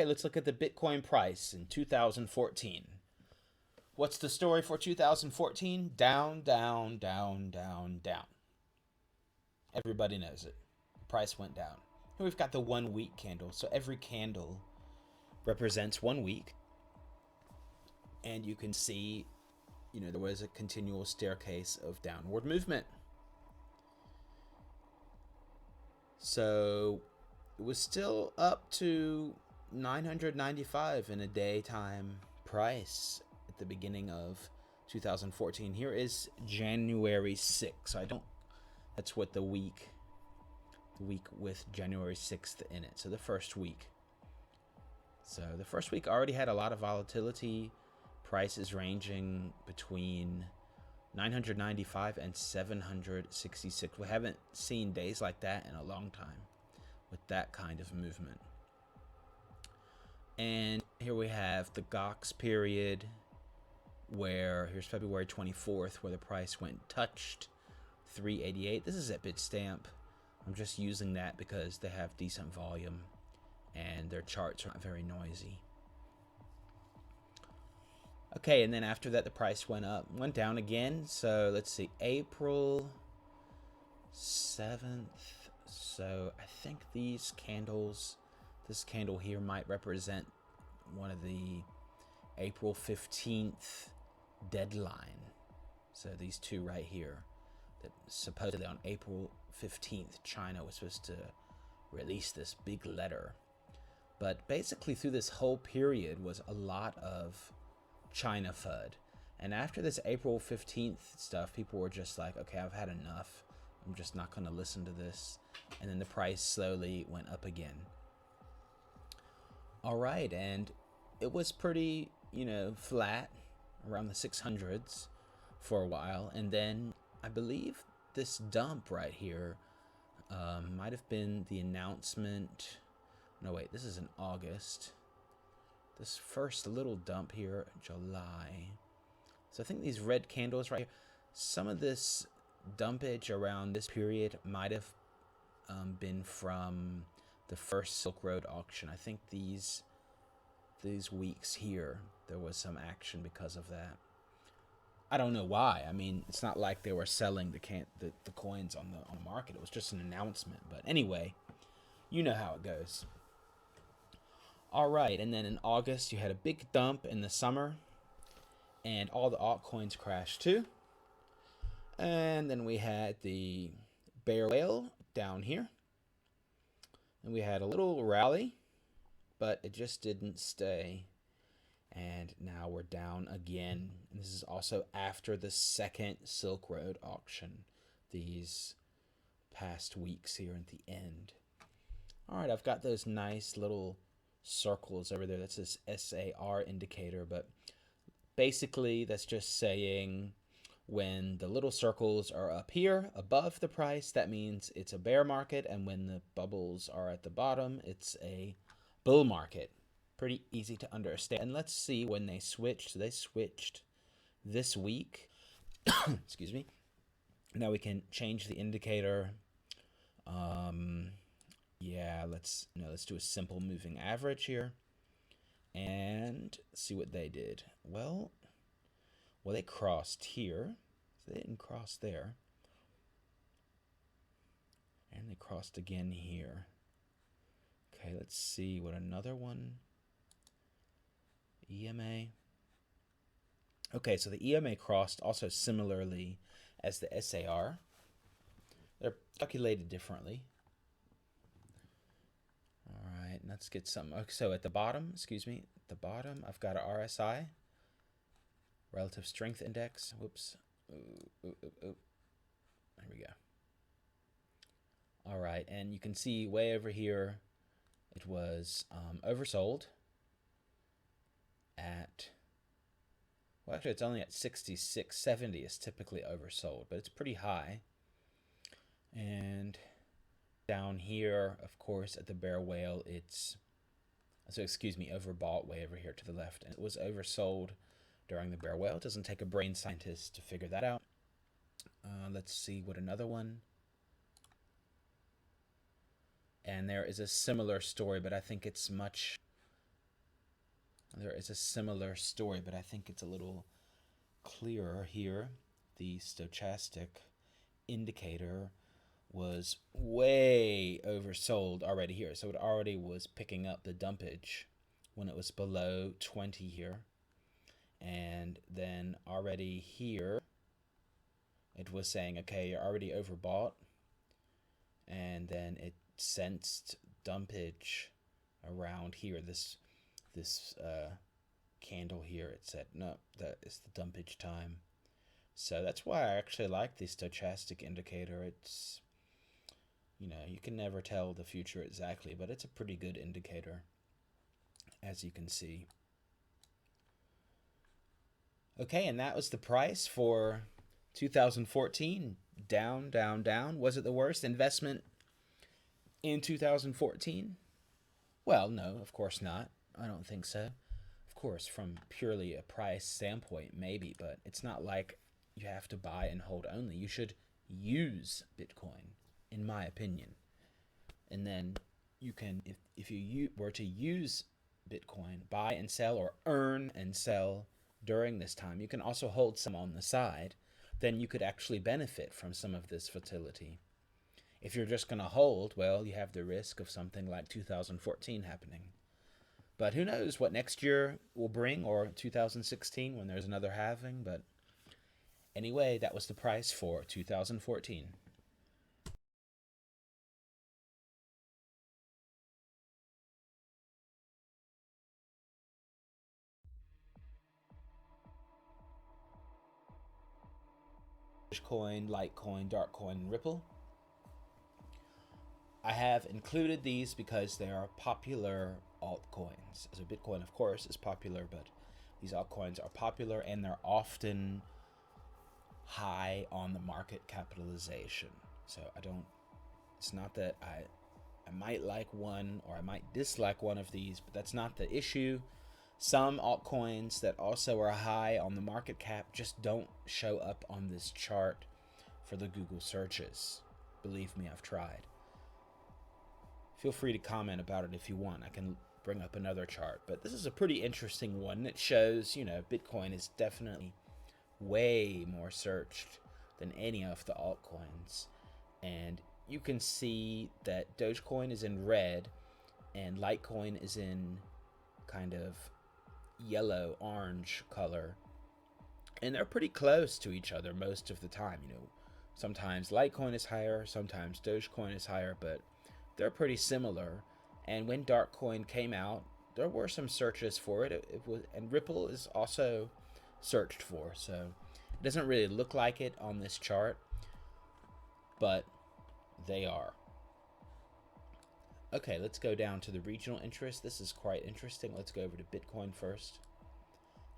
Okay, let's look at the Bitcoin price in 2014. What's the story for 2014? Down, down, down, down, down. Everybody knows it. The price went down. Here we've got the 1 week candle. So every candle represents 1 week. And you can see, there was a continual staircase of downward movement. So it was still up to 995 in a daytime price at the beginning of 2014. Here is January 6th. That's what the week with January 6th in it. So the first week. So the first week already had a lot of volatility. Prices ranging between 995 and 766. We haven't seen days like that in a long time with that kind of movement. And here we have the GOX period where here's February 24th where the price touched 388. This is at Bitstamp. I'm just using that because they have decent volume and their charts are not very noisy. Okay, and then after that, the price went down again. So let's see, April 7th. So I think this candle here might represent one of the April 15th deadline. So these two right here, that supposedly on April 15th, China was supposed to release this big letter. But basically through this whole period was a lot of China FUD. And after this April 15th stuff, people were just like, okay, I've had enough. I'm just not going to listen to this. And then the price slowly went up again. All right, and it was pretty, flat around the 600s for a while. And then I believe this dump right here might have been the announcement. No, wait, this is in August. This first little dump here, July. So I think these red candles right here, some of this dumpage around this period might have been from the first Silk Road auction. I think these weeks here, there was some action because of that. I don't know why. I mean, it's not like they were selling the coins on the market. It was just an announcement. But anyway, you know how it goes. All right, and then in August, you had a big dump in the summer, and all the altcoins crashed too. And then we had the bear whale down here, and we had a little rally, but it just didn't stay. And now we're down again. And this is also after the second Silk Road auction, these past weeks here at the end. All right, I've got those nice little circles over there. That's this SAR indicator, but basically that's just saying when the little circles are up here above the price, that means it's a bear market, and when the bubbles are at the bottom, it's a bull market. Pretty easy to understand. And let's see when they switched. So they switched this week. Excuse me. Now we can change the indicator. Yeah, let's do a simple moving average here and see what they did. Well, they crossed here. So they didn't cross there. And they crossed again here. Okay, let's see what another one. EMA. Okay, so the EMA crossed also similarly as the SAR. They're calculated differently. All right, let's get some. Okay, so at the bottom, I've got an RSI, Relative Strength Index. Whoops. There we go. All right, and you can see way over here, it was oversold at, well, actually, it's only at 66. 70 is typically oversold, but it's pretty high. And down here, of course, at the bear whale, overbought way over here to the left. And it was oversold during the bear whale. It doesn't take a brain scientist to figure that out. Let's see what another one. And there is a similar story, but I think it's much There is a similar story, but I think it's a little clearer here. The stochastic indicator was way oversold already here. So it already was picking up the dumpage when it was below 20 here. And then already here, it was saying, okay, you're already overbought. And then it sensed dumpage around here. This candle here, it said, no, that is the dumpage time. So that's why I actually like the stochastic indicator. It's, you can never tell the future exactly, but it's a pretty good indicator, as you can see. Okay, and that was the price for 2014. Down, down, down. Was it the worst investment in 2014? Well, no, of course not. I don't think so. Of course, from purely a price standpoint, maybe, but it's not like you have to buy and hold only. You should use Bitcoin, in my opinion. And then you can, if you were to use Bitcoin, buy and sell or earn and sell during this time, you can also hold some on the side. Then you could actually benefit from some of this volatility. If you're just going to hold, well, you have the risk of something like 2014 happening. But who knows what next year will bring, or 2016 when there's another halving. But anyway, that was the price for 2014. Dogecoin, Litecoin, Darkcoin, and Ripple. I have included these because they are popular altcoins. So Bitcoin, of course, is popular, but these altcoins are popular and they're often high on the market capitalization. So it's not that I might like one or I might dislike one of these, but that's not the issue. Some altcoins that also are high on the market cap just don't show up on this chart for the Google searches. Believe me, I've tried. Feel free to comment about it if you want. I can bring up another chart, but this is a pretty interesting one that shows, Bitcoin is definitely way more searched than any of the altcoins. And you can see that Dogecoin is in red and Litecoin is in kind of yellow orange color, and they're pretty close to each other most of the time. Sometimes Litecoin is higher, sometimes Dogecoin is higher, but they're pretty similar. And when Darkcoin came out, there were some searches for it. It was, and Ripple is also searched for, so it doesn't really look like it on this chart, but they are. Okay, let's go down to the regional interest. This is quite interesting. Let's go over to Bitcoin first.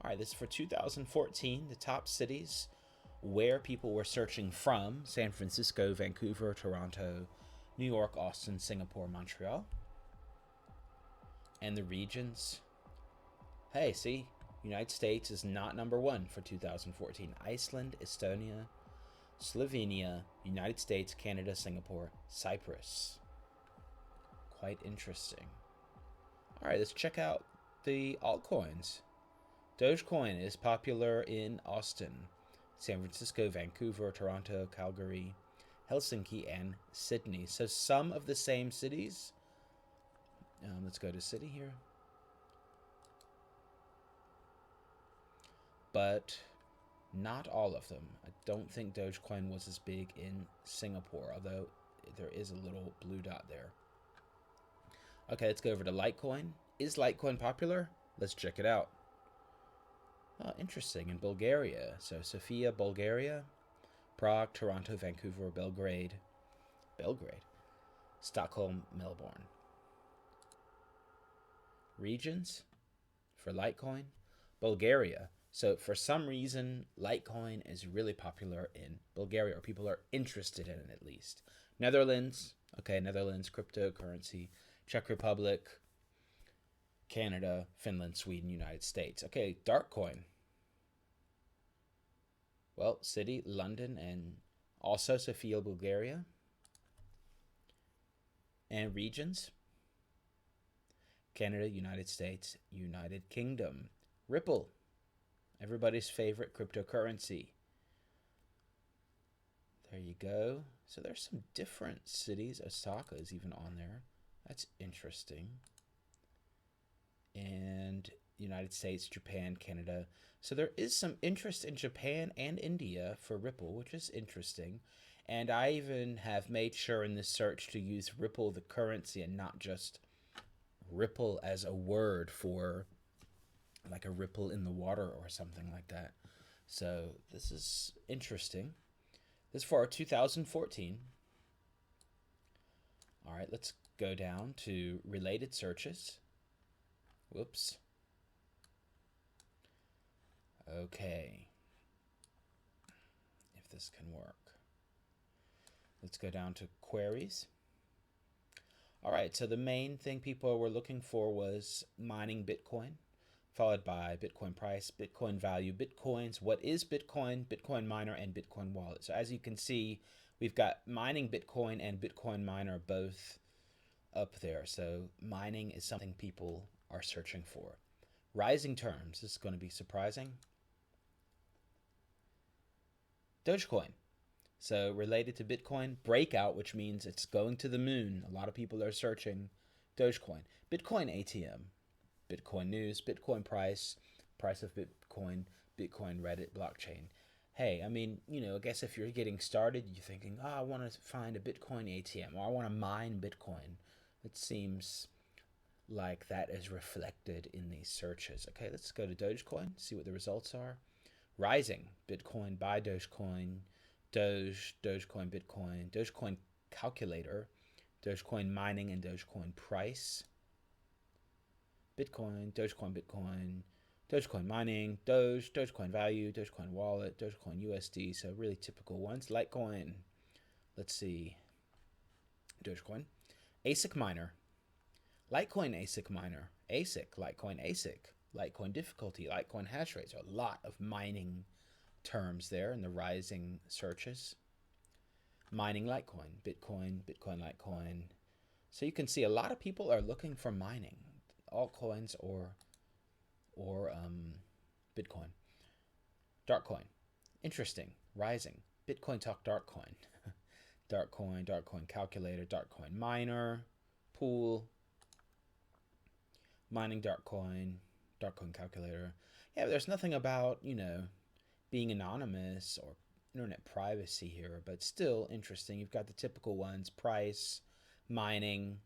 All right, this is for 2014, the top cities where people were searching from: San Francisco, Vancouver, Toronto, New York, Austin, Singapore, Montreal. And the regions. Hey, see, United States is not number one for 2014. Iceland, Estonia, Slovenia, United States, Canada, Singapore, Cyprus. Quite interesting. All right, let's check out the altcoins. Dogecoin is popular in Austin, San Francisco, Vancouver, Toronto, Calgary, Helsinki, and Sydney. So some of the same cities. Let's go to city here. But not all of them. I don't think Dogecoin was as big in Singapore, although there is a little blue dot there. Okay, let's go over to Litecoin. Is Litecoin popular? Let's check it out. Oh, interesting. In Bulgaria. So Sofia, Bulgaria, Prague, Toronto, Vancouver, Belgrade, Stockholm, Melbourne. Regions for Litecoin. Bulgaria. So for some reason, Litecoin is really popular in Bulgaria, or people are interested in it at least. Netherlands. Okay, Netherlands, cryptocurrency. Czech Republic, Canada, Finland, Sweden, United States. Okay, Darkcoin. Well, city, London, and also Sofia, Bulgaria. And regions. Canada, United States, United Kingdom. Ripple, everybody's favorite cryptocurrency. There you go. So there's some different cities. Osaka is even on there. That's interesting. And United States, Japan, Canada. So there is some interest in Japan and India for Ripple, which is interesting. And I even have made sure in this search to use Ripple, the currency, and not just Ripple as a word for like a ripple in the water or something like that. So this is interesting. This is for our 2014. All right, let's go down to related searches. Whoops. Okay. If this can work. Let's go down to queries. All right, so the main thing people were looking for was mining Bitcoin, followed by Bitcoin price, Bitcoin value, Bitcoins, what is Bitcoin, Bitcoin miner, and Bitcoin wallet. So as you can see, we've got mining Bitcoin and Bitcoin miner both up there. So mining is something people are searching for. Rising terms, this is going to be surprising. Dogecoin. So related to Bitcoin, breakout, which means it's going to the moon. A lot of people are searching Dogecoin. Bitcoin ATM, Bitcoin news, Bitcoin price, price of Bitcoin, Bitcoin Reddit blockchain. Hey, I mean, I guess if you're getting started, you're thinking, I want to find a Bitcoin ATM or I want to mine Bitcoin. It seems like that is reflected in these searches. Okay, let's go to Dogecoin, see what the results are. Rising, Bitcoin, buy Dogecoin, Dogecoin, Bitcoin, Dogecoin calculator, Dogecoin mining, and Dogecoin price. Bitcoin, Dogecoin mining, Dogecoin value, Dogecoin wallet, Dogecoin USD. So really typical ones. Litecoin, let's see. Dogecoin, ASIC miner, Litecoin ASIC miner, ASIC, Litecoin ASIC, Litecoin difficulty, Litecoin hash rate. So a lot of mining terms there in the rising searches. Mining Litecoin, Bitcoin, Litecoin. So you can see a lot of people are looking for mining, altcoins or Bitcoin. Darkcoin, interesting, rising. Bitcoin talk Darkcoin, Darkcoin calculator, Darkcoin miner, pool, mining Darkcoin calculator. Yeah, there's nothing about being anonymous or internet privacy here, but still interesting. You've got the typical ones: price, mining,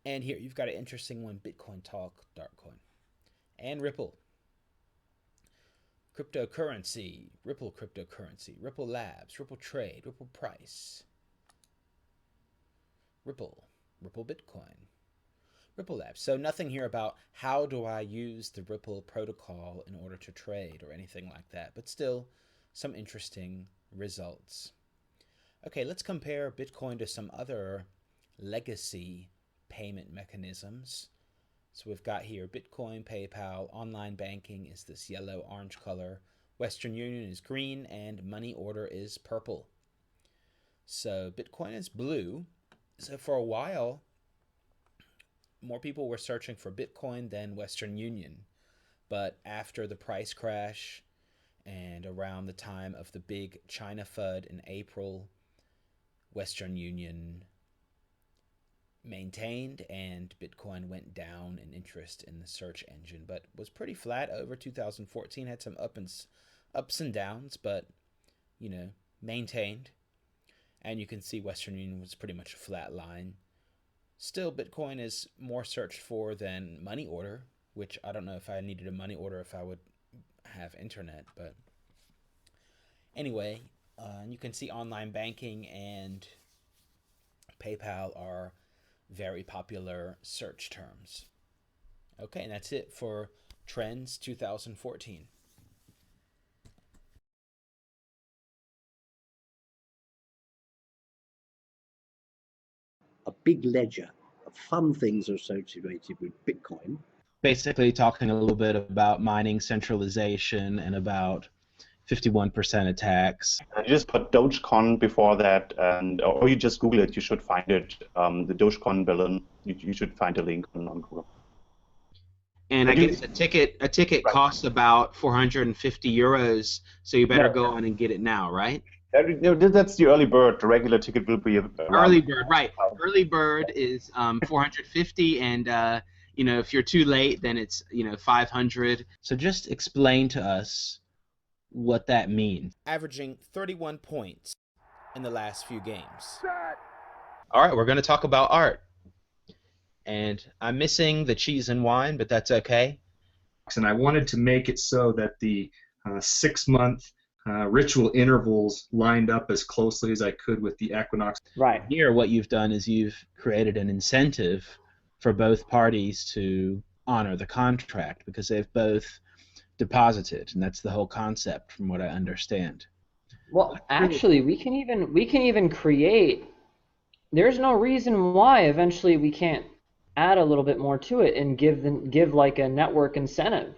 and here you've got an interesting one: Bitcoin talk, Darkcoin, and Ripple. Cryptocurrency, Ripple cryptocurrency, Ripple Labs, Ripple Trade, Ripple Price, Ripple Bitcoin, Ripple Labs. So nothing here about how do I use the Ripple protocol in order to trade or anything like that, but still some interesting results. Okay, let's compare Bitcoin to some other legacy payment mechanisms. So we've got here Bitcoin, PayPal, online banking is this yellow-orange color, Western Union is green, and money order is purple. So Bitcoin is blue. So for a while, more people were searching for Bitcoin than Western Union. But after the price crash and around the time of the big China FUD in April, Western Union maintained and Bitcoin went down in interest in the search engine, but was pretty flat over 2014. Had some ups and downs, but maintained. And you can see Western Union was pretty much a flat line. Still, Bitcoin is more searched for than money order, which I don't know if I needed a money order if I would have internet, but anyway, you can see online banking and PayPal are very popular search terms. Okay, and that's it for Trends 2014. A big ledger of fun things associated with Bitcoin. Basically talking a little bit about mining centralization and about 51% attacks. You just put Dogecoin before that, or you just Google it. You should find it. The Dogecoin balloon. You should find a link on Google. And I guess a ticket Right. costs about 450 euros, so you better go on and get it now, right? That's the early bird. The regular ticket will be around. Early bird, right? Early bird is 450, and if you're too late, then it's 500. So just explain to us what that means. Averaging 31 points in the last few games. All right, we're going to talk about art. And I'm missing the cheese and wine, but that's okay. And I wanted to make it so that the 6-month ritual intervals lined up as closely as I could with the equinox. Right. Here, what you've done is you've created an incentive for both parties to honor the contract because they've both deposited, and that's the whole concept, from what I understand. Well, actually, we can even create. There's no reason why eventually we can't add a little bit more to it and give like a network incentive.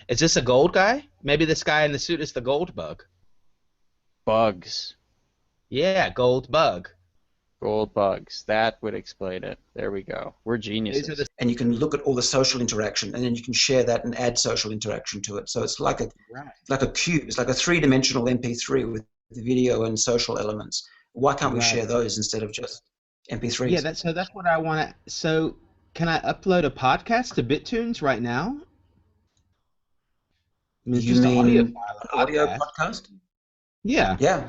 Is this a gold guy? Maybe this guy in the suit is the gold bug. Bugs. Yeah, gold bug. Gold bugs. That would explain it. There we go. We're geniuses. And you can look at all the social interaction, and then you can share that and add social interaction to it. So it's like a cube. It's like a 3-dimensional MP3 with the video and social elements. Why can't we share those instead of just MP3s? Yeah, that's what I want to. So can I upload a podcast to BitTunes right now? I mean, You mean an audio podcast? Yeah. Yeah.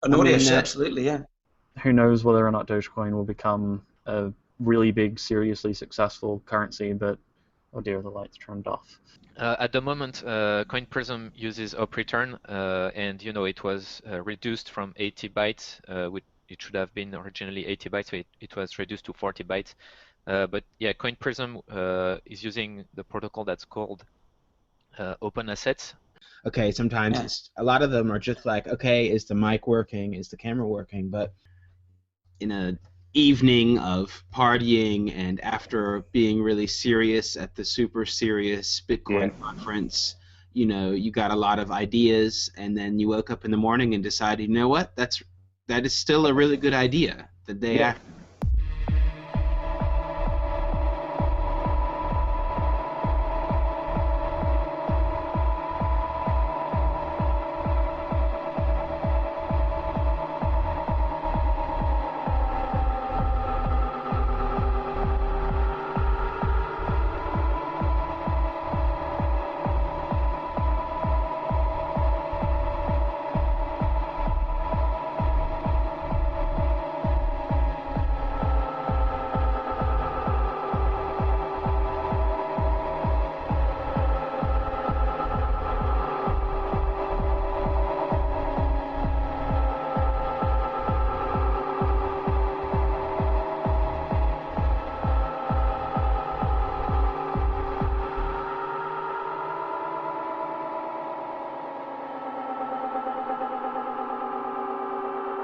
An audio show, absolutely, yeah. Who knows whether or not Dogecoin will become a really big, seriously successful currency, but oh dear, the light's turned off. At the moment, Coin Prism uses op return, and it was reduced from 80 bytes, which it should have been originally 80 bytes, so it was reduced to 40 bytes. But yeah, Coin Prism is using the protocol that's called open assets. Okay, sometimes a lot of them are just like, okay, is the mic working? Is the camera working? But in an evening of partying and after being really serious at the super serious Bitcoin conference, you got a lot of ideas, and then you woke up in the morning and decided, you know what, that is still a really good idea the day after.